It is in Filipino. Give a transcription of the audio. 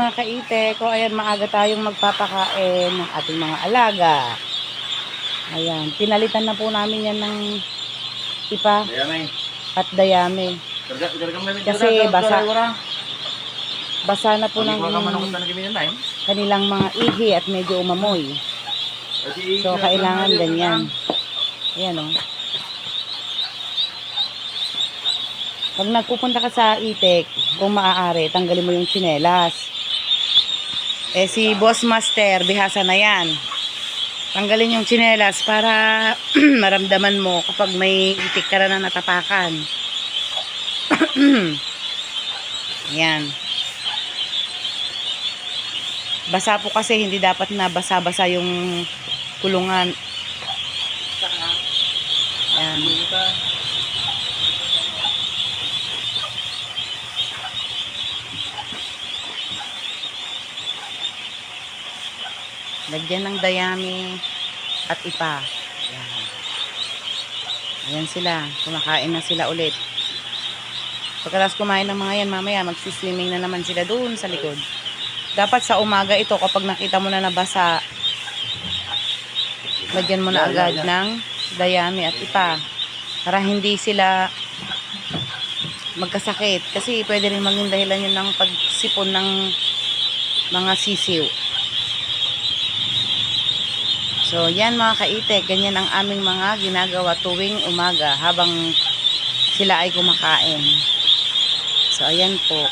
mga kaite ko. Ayan, maaga tayong magpapakain ng ating mga alaga. Ayan, pinalitan na po namin yan ng ipa at dayami. Kasi basa na po ng kanilang mga ihi at medyo umamoy. So, kailangan ganyan. Ayan o. Pag nagpupunta ka sa itik, kung maaari, tanggalin mo yung tsinelas. Eh si Boss Master, bihasa na yan. Tanggalin yung tsinelas para maramdaman mo kapag may itik ka na natapakan. Yan. Basa po kasi, hindi dapat na basa-basa yung kulungan. Yan. Lagyan ng dayami at ipa. Ayan. Ayan sila. Kumakain na sila ulit. Pagkatapos kumain ng mga yan, mamaya magsiswimming na naman sila doon sa likod. Dapat sa umaga ito, kapag nakita mo na nabasa, lagyan mo na agad ng dayami at ipa. Para hindi sila magkasakit. Kasi pwede rin maging dahilan yun ng pagsipon ng mga sisiw. So, yan mga kaite, ganyan ang aming mga ginagawa tuwing umaga habang sila ay kumakain. So, ayan po.